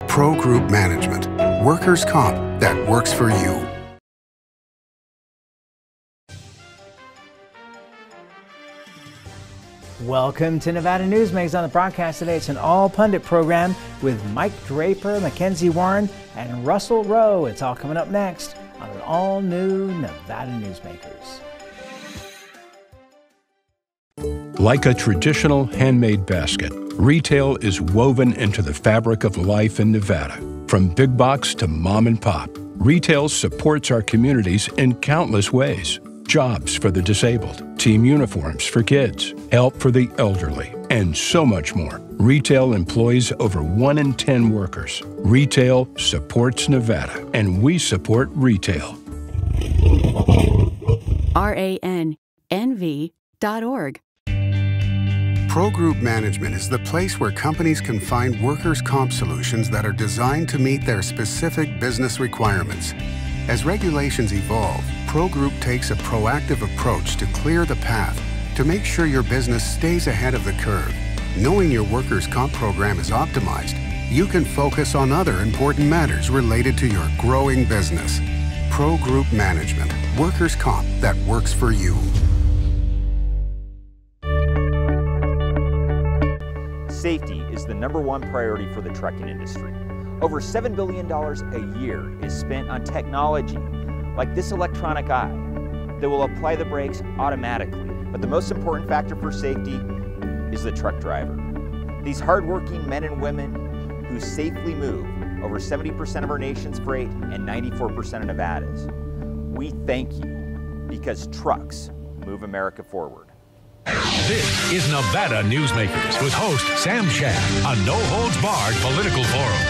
Pro Group Management. Workers' comp that works for you. Welcome to Nevada Newsmakers. On the broadcast today, it's an all-pundit program with Mike Draper, Mackenzie Warren, and Russell Rowe. It's all coming up next on an all-new Nevada Newsmakers. Like a traditional handmade basket, retail is woven into the fabric of life in Nevada. From big box to mom and pop, retail supports our communities in countless ways. Jobs for the disabled, team uniforms for kids, help for the elderly, and so much more. Retail employs over 1 in 10 workers. Retail supports Nevada, and we support retail. RANNV.org. Pro Group Management is the place where companies can find workers' comp solutions that are designed to meet their specific business requirements. As regulations evolve, Pro Group takes a proactive approach to clear the path to make sure your business stays ahead of the curve. Knowing your workers' comp program is optimized, you can focus on other important matters related to your growing business. Pro Group Management, workers' comp that works for you. Safety is the #1 priority for the trucking industry. Over $7 billion a year is spent on technology like this electronic eye that will apply the brakes automatically. But the most important factor for safety is the truck driver. These hardworking men and women who safely move over 70% of our nation's freight and 94% of Nevada's. We thank you because trucks move America forward. This is Nevada Newsmakers with host Sam Shad, a no-holds-barred political forum.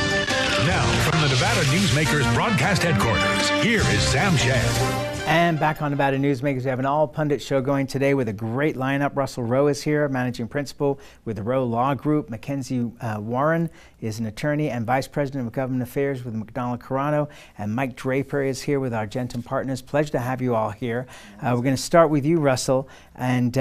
Now, from the Nevada Newsmakers broadcast headquarters, here is Sam Shad. And back on Nevada Newsmakers, we have an all-pundit show going today with a great lineup. Russell Rowe is here, managing principal with the Rowe Law Group. Mackenzie Warren is an attorney and vice president of government affairs with McDonald Carano. And Mike Draper is here with Argentum partners. Pleasure to have you all here. We're going to start with you, Russell, and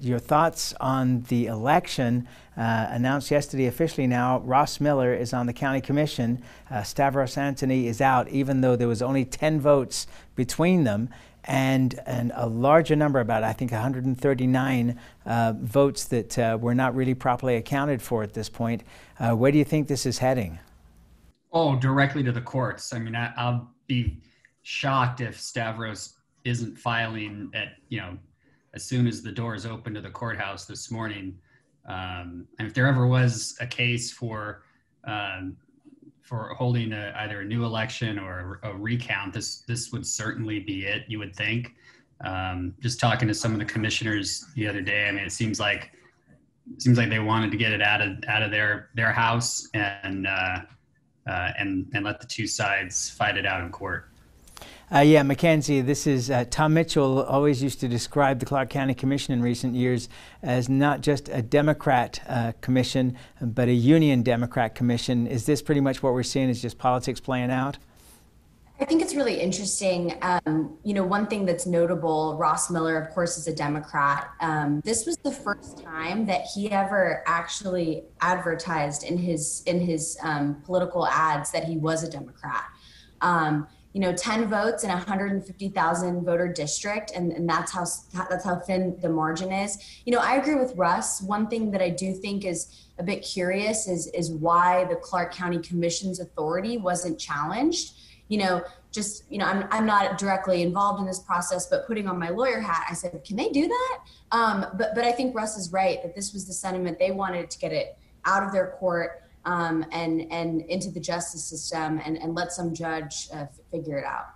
your thoughts on the election. Announced yesterday officially now, Ross Miller is on the county commission. Stavros Anthony is out, even though there was only 10 votes between them, and a larger number, about I think 139 votes that were not really properly accounted for at this point. Where do you think this is heading? Oh, directly to the courts. I mean, I'll be shocked if Stavros isn't filing at, as soon as the doors open to the courthouse this morning. And if there ever was a case for holding either a new election or a recount, this would certainly be it, you would think. Just talking to some of the commissioners the other day, I mean, it seems like they wanted to get it out of their house and let the two sides fight it out in court. Yeah, Mackenzie, this is Tom Mitchell always used to describe the Clark County Commission in recent years as not just a Democrat commission, but a Union Democrat commission. Is this pretty much what we're seeing, is just politics playing out? I think it's really interesting. One thing that's notable, Ross Miller, of course, is a Democrat. This was the first time that he ever actually advertised in his political ads that he was a Democrat. 10 votes in a 150,000 voter district, and that's how thin the margin is. I agree with Russ. One thing that I do think is a bit curious is why the Clark County Commission's authority wasn't challenged. I'm not directly involved in this process, but putting on my lawyer hat, I said, can they do that? But I think Russ is right that this was the sentiment. They wanted to get it out of their court and into the justice system and let some judge figure it out.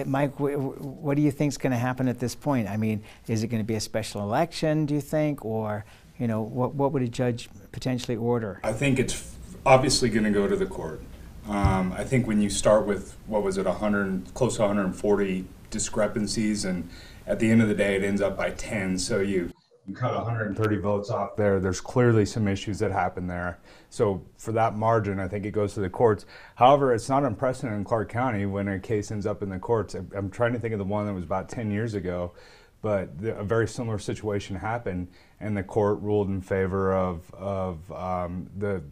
Mike, what do you think is going to happen at this point? I mean, is it going to be a special election, do you think, or what would a judge potentially order? I think it's obviously going to go to the court. I think when you start with, close to 140 discrepancies, and at the end of the day, it ends up by 10, so you cut 130 votes off there. There's clearly some issues that happen there. So for that margin, I think it goes to the courts. However, it's not unprecedented in Clark County when a case ends up in the courts. I'm trying to think of the one that was about 10 years ago. but a very similar situation happened, and the court ruled in favor of the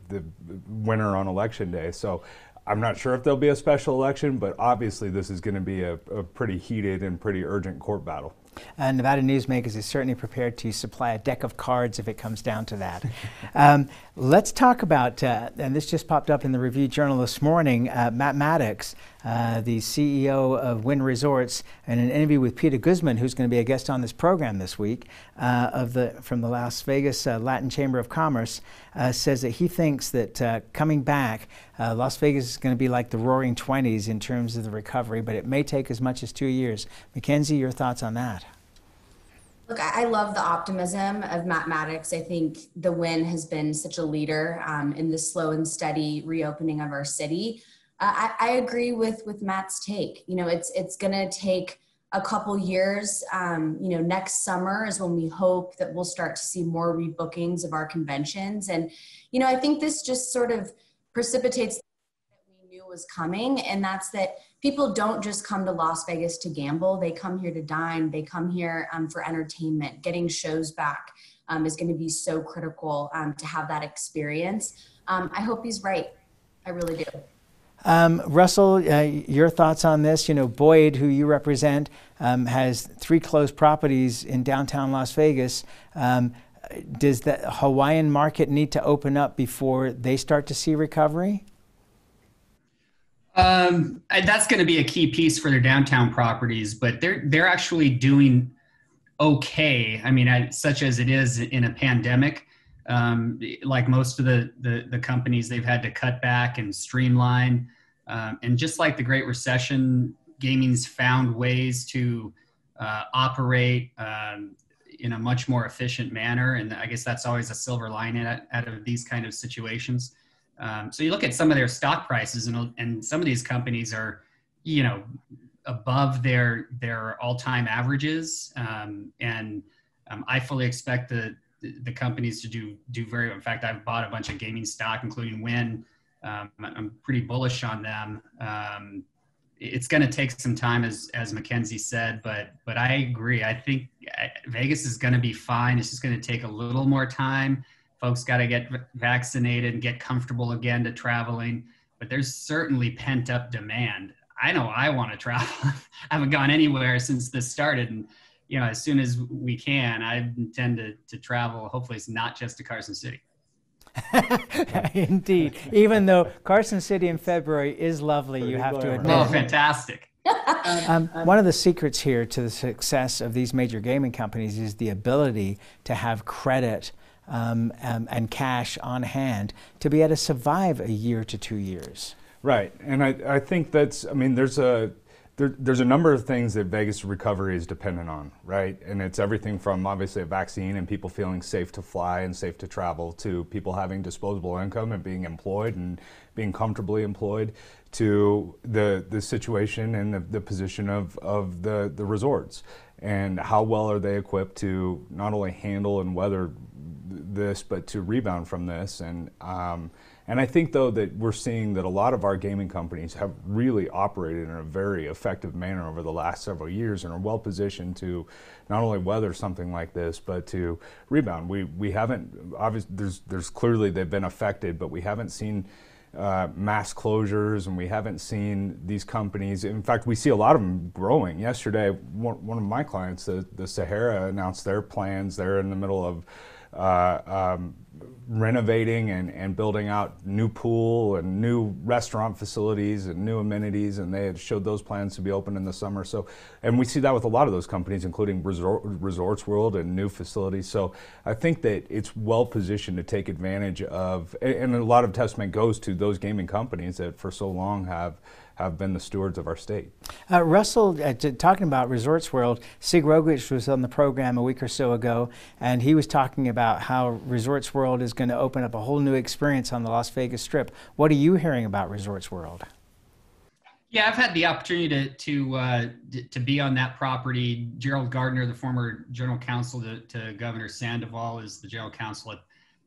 winner on election day. So I'm not sure if there'll be a special election, but obviously this is going to be a pretty heated and pretty urgent court battle. Nevada Newsmakers is certainly prepared to supply a deck of cards if it comes down to that. Let's talk about, and this just popped up in the Review Journal this morning, Matt Maddox, the CEO of Wynn Resorts, in an interview with Peter Guzman, who's going to be a guest on this program this week, from the Las Vegas Latin Chamber of Commerce, says that he thinks that coming back, Las Vegas is going to be like the Roaring '20s in terms of the recovery, but it may take as much as 2 years. Mackenzie, your thoughts on that? Look, I love the optimism of Matt Maddox. I think the Wynn has been such a leader in the slow and steady reopening of our city. I agree with Matt's take. You know, it's going to take a couple years. You know, next summer is when we hope that we'll start to see more rebookings of our conventions. And, you know, I think this just sort of precipitates that we knew was coming, and that's that people don't just come to Las Vegas to gamble. They come here to dine. They come here for entertainment. Getting shows back is going to be so critical to have that experience. I hope he's right. I really do. Russell, your thoughts on this? You know, Boyd, who you represent, has 3 closed properties in downtown Las Vegas. Does the Hawaiian market need to open up before they start to see recovery? That's going to be a key piece for their downtown properties, but they're actually doing okay. I mean, such as it is in a pandemic, like most of the companies, they've had to cut back and streamline. And just like the Great Recession, gaming's found ways to operate in a much more efficient manner. And I guess that's always a silver lining out of these kind of situations. So you look at some of their stock prices, and some of these companies are, you know, above their all-time averages. I fully expect the companies to do very well. In fact, I've bought a bunch of gaming stock, including Wynn. I'm pretty bullish on them. It's going to take some time, as Mackenzie said, but I agree. I think Vegas is going to be fine. It's just going to take a little more time. Folks got to get vaccinated and get comfortable again to traveling, but there's certainly pent up demand. I know I want to travel. I haven't gone anywhere since this started, and you know, as soon as we can, I intend to travel. Hopefully it's not just to Carson City. Indeed. Even though Carson City in February is lovely, you have to admit. Oh, fantastic. One of the secrets here to the success of these major gaming companies is the ability to have credit and cash on hand to be able to survive a year to 2 years. Right, and I think that's, I mean, there's a number of things that Vegas recovery is dependent on, right? And it's everything from obviously a vaccine and people feeling safe to fly and safe to travel, to people having disposable income and being employed and being comfortably employed, to the situation and the position of the resorts, and how well are they equipped to not only handle and weather this, but to rebound from this. And I think, though, that we're seeing that a lot of our gaming companies have really operated in a very effective manner over the last several years and are well positioned to not only weather something like this, but to rebound. We haven't, obviously, there's clearly they've been affected, but we haven't seen mass closures, and we haven't seen these companies. In fact, we see a lot of them growing. Yesterday, one of my clients, the Sahara, announced their plans. They're in the middle of renovating and building out new pool and new restaurant facilities and new amenities, and they had showed those plans to be open in the summer. So, and we see that with a lot of those companies, including Resorts World and new facilities. So I think that it's well positioned to take advantage of, and a lot of testament goes to those gaming companies that for so long have been the stewards of our state. Russell, talking about Resorts World, Sig Rogich was on the program a week or so ago, and he was talking about how Resorts World is going to open up a whole new experience on the Las Vegas Strip. What are you hearing about Resorts World? Yeah, I've had the opportunity to be on that property. Gerald Gardner, the former general counsel to Governor Sandoval, is the general counsel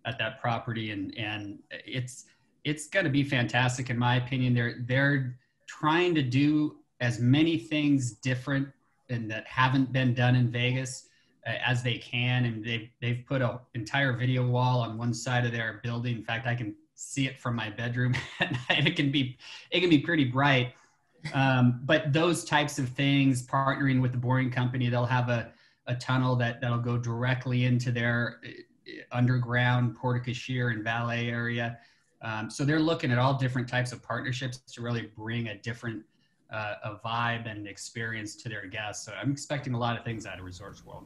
at that property, and it's going to be fantastic in my opinion. They're trying to do as many things different and that haven't been done in Vegas as they can. And they've put an entire video wall on one side of their building. In fact, I can see it from my bedroom at night. It can be pretty bright. But those types of things, partnering with the Boring Company, they'll have a tunnel that'll go directly into their underground porte-cochere and valet area. So they're looking at all different types of partnerships to really bring a different a vibe and experience to their guests. So I'm expecting a lot of things out of Resorts World.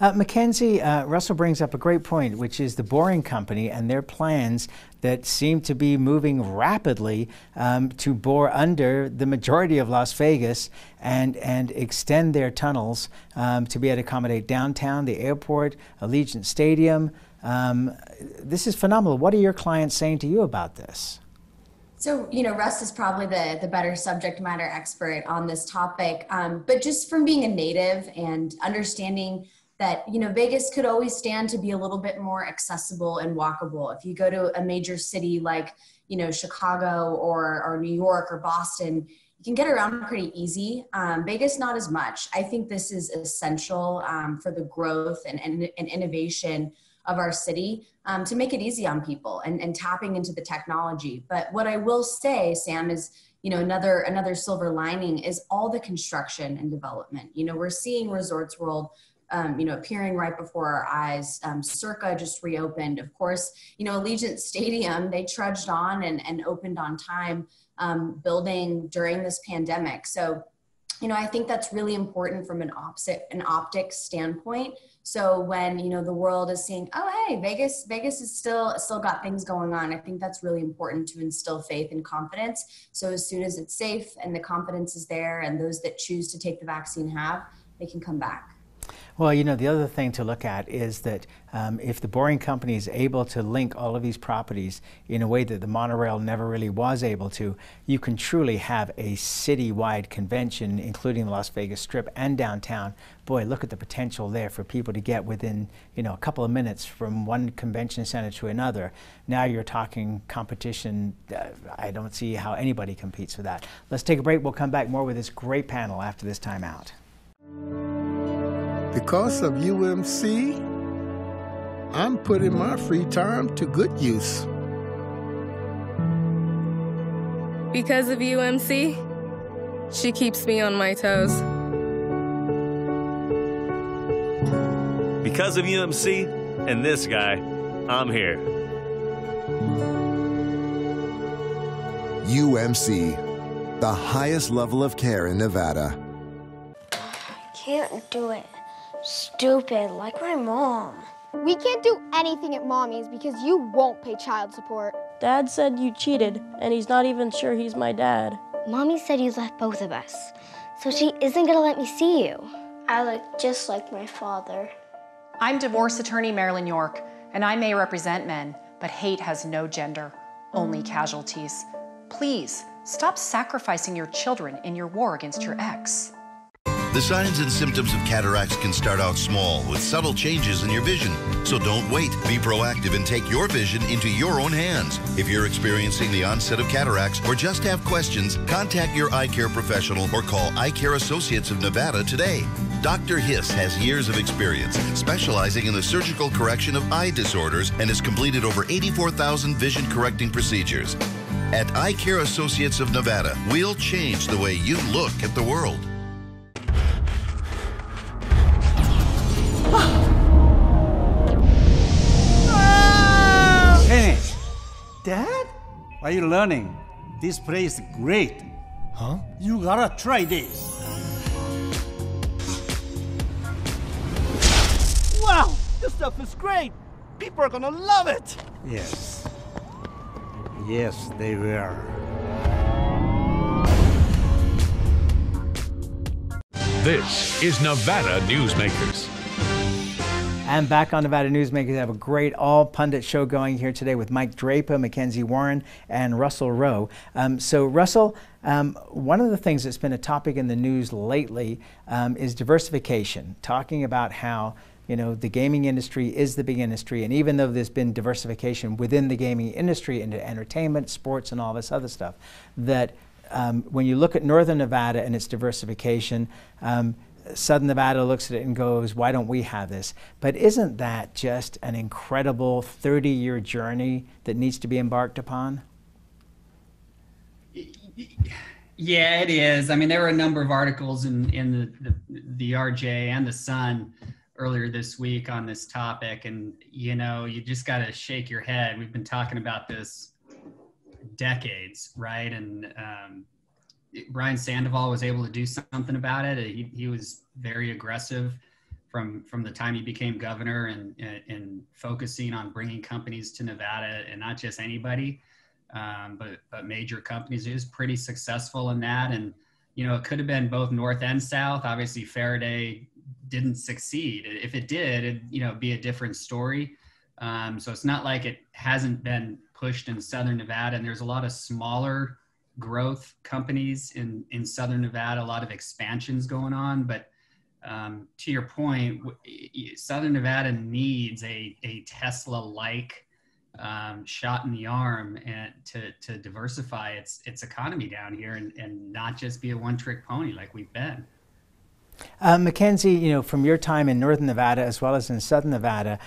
Mackenzie, Russell brings up a great point, which is the Boring Company and their plans that seem to be moving rapidly to bore under the majority of Las Vegas and extend their tunnels to be able to accommodate downtown, the airport, Allegiant Stadium. This is phenomenal. What are your clients saying to you about this? So, Russ is probably the better subject matter expert on this topic. But just from being a native and understanding that, Vegas could always stand to be a little bit more accessible and walkable. If you go to a major city like, Chicago or New York or Boston, you can get around pretty easy. Vegas, not as much. I think this is essential for the growth and innovation of our city to make it easy on people and tapping into the technology. But what I will say, Sam, is, another silver lining is all the construction and development. We're seeing Resorts World appearing right before our eyes. Circa just reopened. Of course, Allegiant Stadium, they trudged on and opened on time, building during this pandemic. So, I think that's really important from an optics standpoint. So when, the world is seeing, oh, hey, Vegas is still got things going on. I think that's really important to instill faith and confidence. So as soon as it's safe and the confidence is there and those that choose to take the vaccine they can come back. Well, the other thing to look at is that if the Boring Company is able to link all of these properties in a way that the monorail never really was able to, you can truly have a citywide convention, including the Las Vegas Strip and downtown. Boy, look at the potential there for people to get within, a couple of minutes from one convention center to another. Now you're talking competition. I don't see how anybody competes with that. Let's take a break. We'll come back more with this great panel after this time out. Because of UMC, I'm putting my free time to good use. Because of UMC, she keeps me on my toes. Because of UMC and this guy, I'm here. UMC, the highest level of care in Nevada. Can't do it. Stupid, like my mom. We can't do anything at Mommy's because you won't pay child support. Dad said you cheated, and he's not even sure he's my dad. Mommy said you left both of us, so she isn't gonna let me see you. I look just like my father. I'm divorce attorney Marilyn York, and I may represent men, but hate has no gender, only casualties. Please, stop sacrificing your children in your war against your ex. The signs and symptoms of cataracts can start out small with subtle changes in your vision. So don't wait. Be proactive and take your vision into your own hands. If you're experiencing the onset of cataracts or just have questions, contact your eye care professional or call Eye Care Associates of Nevada today. Dr. Hiss has years of experience specializing in the surgical correction of eye disorders and has completed over 84,000 vision correcting procedures. At Eye Care Associates of Nevada, we'll change the way you look at the world. Kenny! Dad? What are you learning? This place is great. Huh? You gotta try this. Wow! This stuff is great! People are gonna love it! Yes. Yes, they will. This is Nevada Newsmakers. And back on Nevada Newsmakers, I have a great all-pundit show going here today with Mike Draper, Mackenzie Warren, and Russell Rowe. So Russell, one of the things that's been a topic in the news lately is diversification, talking about how the gaming industry is the big industry, and even though there's been diversification within the gaming industry into entertainment, sports, and all this other stuff, that when you look at Northern Nevada and its diversification, Southern Nevada looks at it and goes, why don't we have this? But isn't that just an incredible 30-year journey that needs to be embarked upon? Yeah, it is. I mean, there were a number of articles in the RJ and the Sun earlier this week on this topic, and you know, you just got to shake your head. We've been talking about this decades, right? And Brian Sandoval was able to do something about it. He was very aggressive from the time he became governor and focusing on bringing companies to Nevada, and not just anybody, but major companies. He was pretty successful in that. And, you know, it could have been both North and South. Obviously, Faraday didn't succeed. If it did, it'd, you know, be a different story. So it's not like it hasn't been pushed in Southern Nevada, and there's a lot of smaller growth companies in Southern Nevada, a lot of expansions going on. But to your point, Southern Nevada needs a Tesla-like shot in the arm and to diversify its economy down here and not just be a one-trick pony like we've been. Mackenzie, you know, from your time in Northern Nevada as well as in Southern Nevada,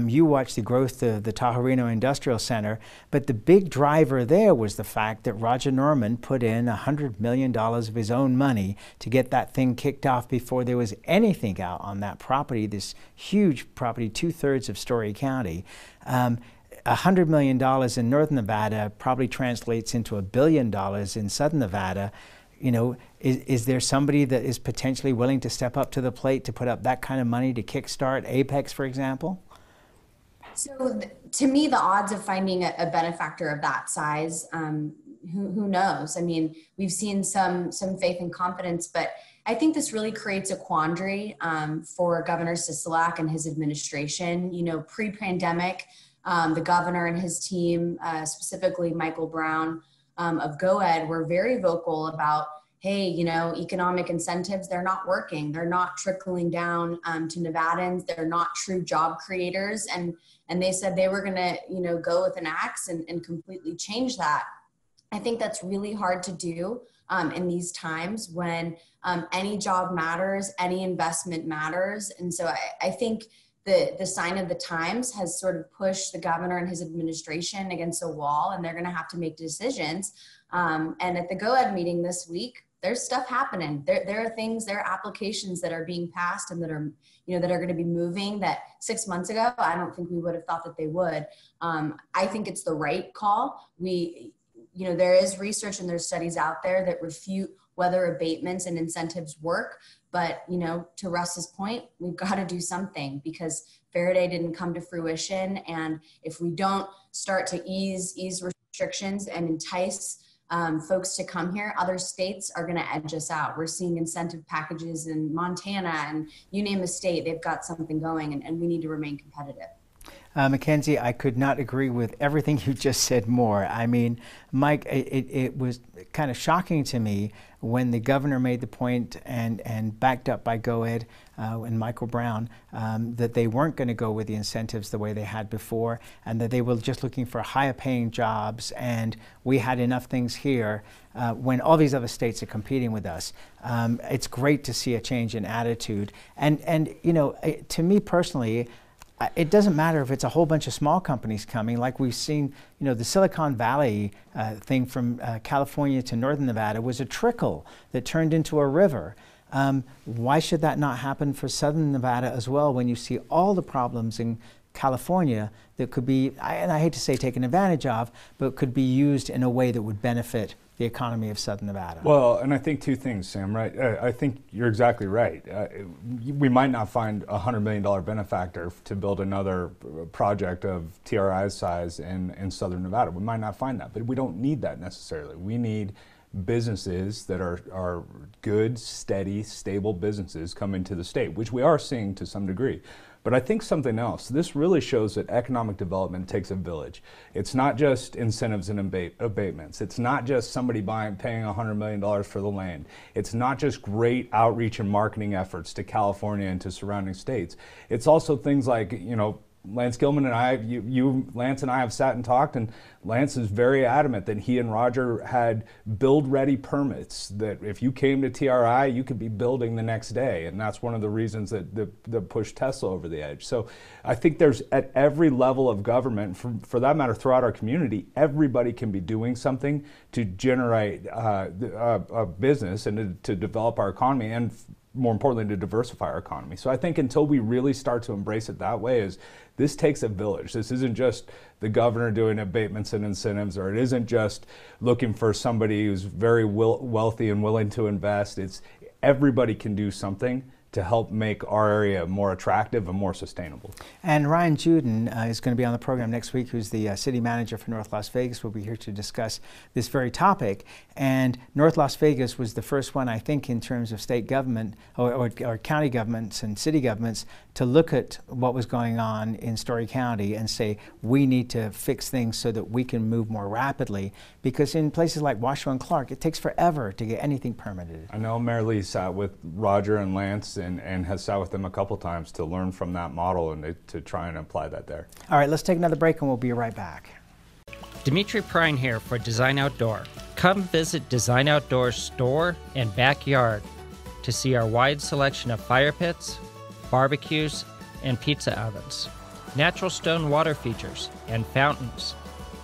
you watched the growth of the Tahoe Industrial Center, but the big driver there was the fact that Roger Norman put in $100 million of his own money to get that thing kicked off before there was anything out on that property, this huge property, 2/3 of Story County. $100 million in Northern Nevada probably translates into $1 billion in Southern Nevada. You know, is there somebody that is potentially willing to step up to the plate to put up that kind of money to kickstart Apex, for example? So to me, the odds of finding a benefactor of that size, who knows? I mean, we've seen some faith and confidence, but I think this really creates a quandary for Governor Sisolak and his administration. You know, pre-pandemic, the governor and his team, specifically Michael Brown of GoEd, were very vocal about, hey, you know, economic incentives, they're not working. They're not trickling down to Nevadans. They're not true job creators. And they said they were going to, you know, go with an axe and completely change that. I think that's really hard to do in these times when any job matters, any investment matters. And so I think the sign of the times has sort of pushed the governor and his administration against a wall, and they're going to have to make decisions. And at the GoEd meeting this week, there's stuff happening. There are things, there are applications that are being passed and that are, you know, that are going to be moving that 6 months ago, I don't think we would have thought that they would. I think it's the right call. You know, there is research and there's studies out there that refute whether abatements and incentives work. But, you know, to Russ's point, we've got to do something because Faraday didn't come to fruition. And if we don't start to ease restrictions and entice folks to come here, other states are going to edge us out. We're seeing incentive packages in Montana, and you name a state, they've got something going, and we need to remain competitive. Mackenzie, I could not agree with everything you just said more. I mean, Mike, it was kind of shocking to me when the governor made the point and backed up by GoEd and Michael Brown that they weren't going to go with the incentives the way they had before, and that they were just looking for higher paying jobs, and we had enough things here when all these other states are competing with us. It's great to see a change in attitude. And you know, to me personally, it doesn't matter if it's a whole bunch of small companies coming, like we've seen, you know, the Silicon Valley thing from California to Northern Nevada was a trickle that turned into a river. Why should that not happen for Southern Nevada as well when you see all the problems in California that could be, and I hate to say taken advantage of, but could be used in a way that would benefit the economy of Southern Nevada? Well, and I think two things, Sam, right? I think you're exactly right. We might not find a $100 million benefactor to build another project of TRI's size in Southern Nevada. We might not find that, but we don't need that necessarily. We need businesses that are good, steady, stable businesses come into the state, which we are seeing to some degree. But I think something else, this really shows that economic development takes a village. It's not just incentives and abatements. It's not just somebody paying $100 million for the land. It's not just great outreach and marketing efforts to California and to surrounding states. It's also things like, you know, Lance Gilman and I, Lance and I have sat and talked, and Lance is very adamant that he and Roger had build-ready permits, that if you came to TRI, you could be building the next day, and that's one of the reasons that pushed Tesla over the edge. So I think there's, at every level of government, for that matter, throughout our community, everybody can be doing something to generate a business and to develop our economy, and more importantly, to diversify our economy. So I think until we really start to embrace it that way, this takes a village. This isn't just the governor doing abatements and incentives, or it isn't just looking for somebody who's very wealthy and willing to invest. It's everybody can do something to help make our area more attractive and more sustainable. And Ryan Juden is going to be on the program next week, who's the city manager for North Las Vegas. We'll be here to discuss this very topic. And North Las Vegas was the first one, I think, in terms of state government or county governments and city governments to look at what was going on in Story County and say, we need to fix things so that we can move more rapidly. Because in places like Washoe and Clark, it takes forever to get anything permitted. I know Mayor Lee sat with Roger and Lance and has sat with them a couple times to learn from that model and to try and apply that there. All right, let's take another break and we'll be right back. Dimitri Prine here for Design Outdoor. Come visit Design Outdoor's store and backyard to see our wide selection of fire pits, barbecues, and pizza ovens, natural stone water features and fountains,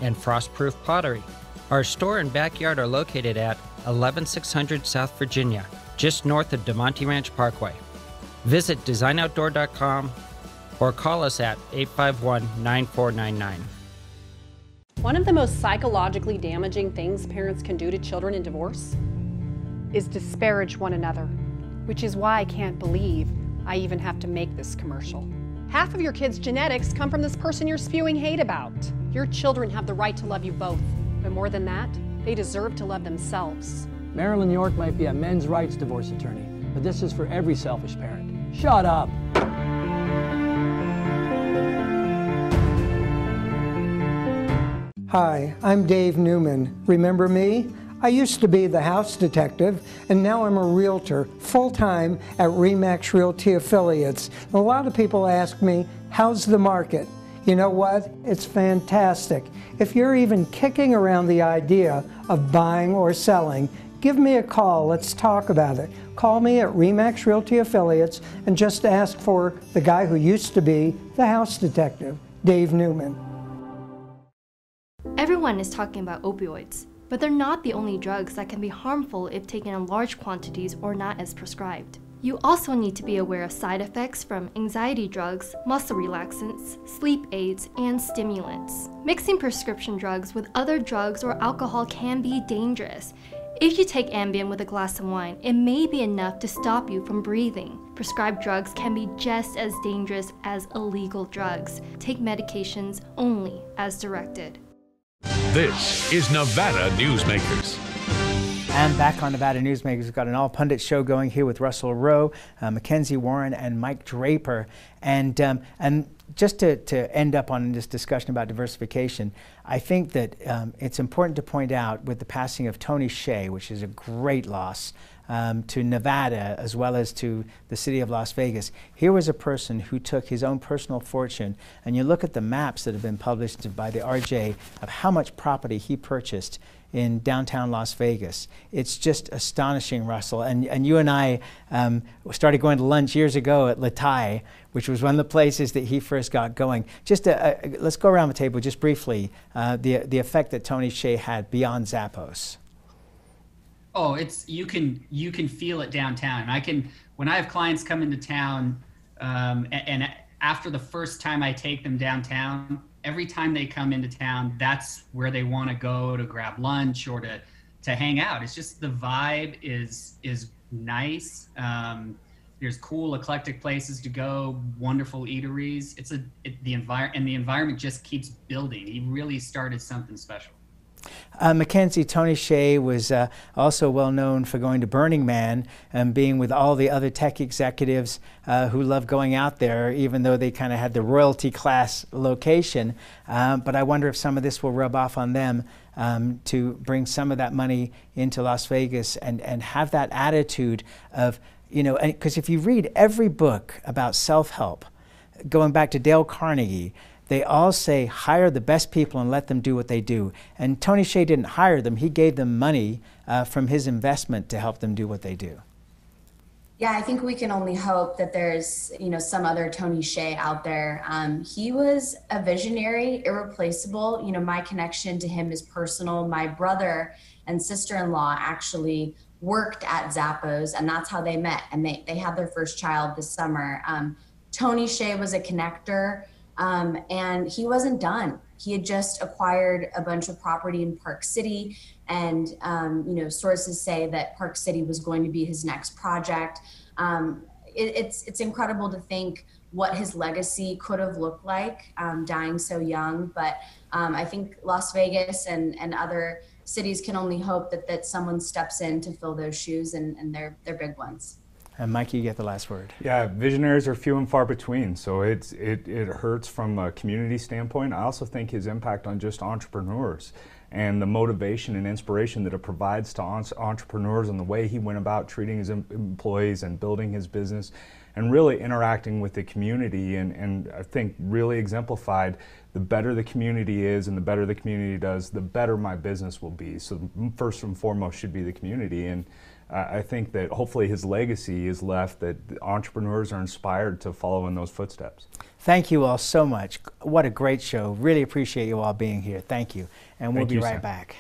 and frost-proof pottery. Our store and backyard are located at 11600 South Virginia, just north of DeMonte Ranch Parkway. Visit designoutdoor.com or call us at 851-9499. One of the most psychologically damaging things parents can do to children in divorce is disparage one another, which is why I can't believe I even have to make this commercial. Half of your kids' genetics come from this person you're spewing hate about. Your children have the right to love you both, but more than that, they deserve to love themselves. Marilyn York might be a men's rights divorce attorney, but this is for every selfish parent. Shut up! Hi, I'm Dave Newman. Remember me? I used to be the house detective, and now I'm a realtor, full-time at RE/MAX Realty Affiliates. A lot of people ask me, how's the market? You know what? It's fantastic. If you're even kicking around the idea of buying or selling, give me a call. Let's talk about it. Call me at RE/MAX Realty Affiliates and just ask for the guy who used to be the house detective, Dave Newman. Everyone is talking about opioids, but they're not the only drugs that can be harmful if taken in large quantities or not as prescribed. You also need to be aware of side effects from anxiety drugs, muscle relaxants, sleep aids, and stimulants. Mixing prescription drugs with other drugs or alcohol can be dangerous. If you take Ambien with a glass of wine, it may be enough to stop you from breathing. Prescribed drugs can be just as dangerous as illegal drugs. Take medications only as directed. This is Nevada Newsmakers. And back on Nevada Newsmakers, we've got an all Pundits show going here with Russell Rowe, Mackenzie Warren, and Mike Draper. And just to end up on this discussion about diversification, I think that it's important to point out with the passing of Tony Hsieh, which is a great loss to Nevada as well as to the city of Las Vegas. Here was a person who took his own personal fortune, and you look at the maps that have been published by the RJ of how much property he purchased in downtown Las Vegas. It's just astonishing, Russell. And you and I started going to lunch years ago at Latai, which was one of the places that he first got going. Just let's go around the table just briefly, the effect that Tony Hsieh had beyond Zappos. Oh, you can feel it downtown. When I have clients come into town, and after the first time I take them downtown, every time they come into town, that's where they want to go to grab lunch or to hang out. It's just the vibe is nice. There's cool, eclectic places to go, wonderful eateries. The environment just keeps building. He really started something special. Mackenzie, Tony Hsieh was also well known for going to Burning Man and being with all the other tech executives who love going out there, even though they kind of had the royalty class location. But I wonder if some of this will rub off on them to bring some of that money into Las Vegas and have that attitude of, because if you read every book about self-help, going back to Dale Carnegie, they all say hire the best people and let them do what they do. And Tony Hsieh didn't hire them. He gave them money from his investment to help them do what they do. Yeah, I think we can only hope that there's, some other Tony Hsieh out there. He was a visionary, irreplaceable. My connection to him is personal. My brother and sister-in-law actually worked at Zappos, and that's how they met. And they had their first child this summer. Tony Hsieh was a connector, and he wasn't done. He had just acquired a bunch of property in Park City, and sources say that Park City was going to be his next project. It's incredible to think what his legacy could have looked like, dying so young. But I think Las Vegas and other cities can only hope that someone steps in to fill those shoes, and they're big ones. And Mike, you get the last word. Yeah, visionaries are few and far between, so it hurts from a community standpoint. I also think his impact on just entrepreneurs and the motivation and inspiration that it provides to entrepreneurs and the way he went about treating his employees and building his business and really interacting with the community, and I think really exemplified the better the community is and the better the community does, the better my business will be. So first and foremost should be the community, and I think that hopefully his legacy is left that entrepreneurs are inspired to follow in those footsteps. Thank you all so much. What a great show. Really appreciate you all being here. Thank you. And we'll be right back.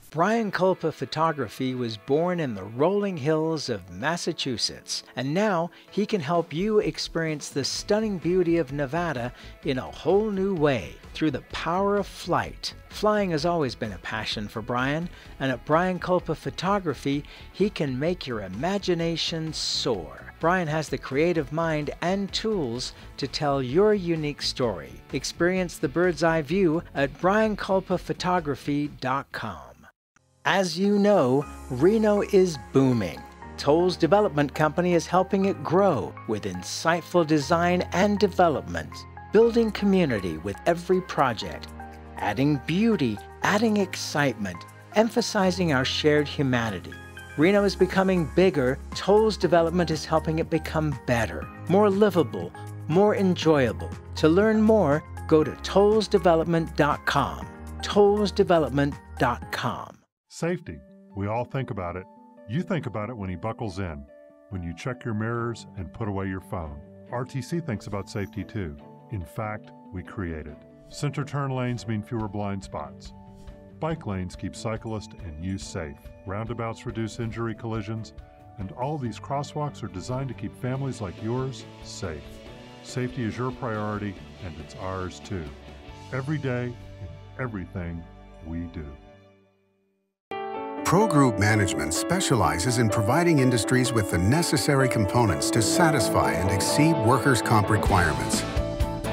Brian Culpa Photography was born in the rolling hills of Massachusetts, and now he can help you experience the stunning beauty of Nevada in a whole new way through the power of flight. Flying has always been a passion for Brian, and at Brian Culpa Photography, he can make your imagination soar. Brian has the creative mind and tools to tell your unique story. Experience the bird's eye view at brianculpaphotography.com. As you know, Reno is booming. Toll's Development Company is helping it grow with insightful design and development, building community with every project, adding beauty, adding excitement, emphasizing our shared humanity. Reno is becoming bigger. Toll's Development is helping it become better, more livable, more enjoyable. To learn more, go to tollsdevelopment.com. tollsdevelopment.com. Safety. We all think about it. You think about it when he buckles in, when you check your mirrors and put away your phone. RTC thinks about safety too. In fact, we create it. Center turn lanes mean fewer blind spots. Bike lanes keep cyclists and you safe. Roundabouts reduce injury collisions, and all these crosswalks are designed to keep families like yours safe. Safety is your priority, and it's ours too. Every day, in everything we do. Pro Group Management specializes in providing industries with the necessary components to satisfy and exceed workers' comp requirements.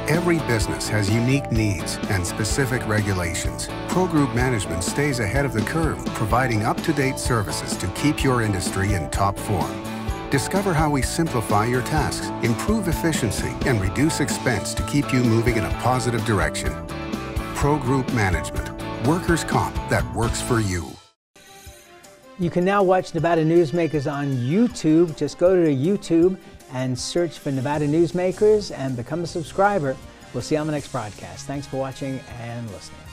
Every business has unique needs and specific regulations. Pro Group Management stays ahead of the curve, providing up-to-date services to keep your industry in top form. Discover how we simplify your tasks, improve efficiency, and reduce expense to keep you moving in a positive direction. Pro Group Management. Workers' comp that works for you. You can now watch Nevada Newsmakers on YouTube. Just go to YouTube and search for Nevada Newsmakers and become a subscriber. We'll see you on the next broadcast. Thanks for watching and listening.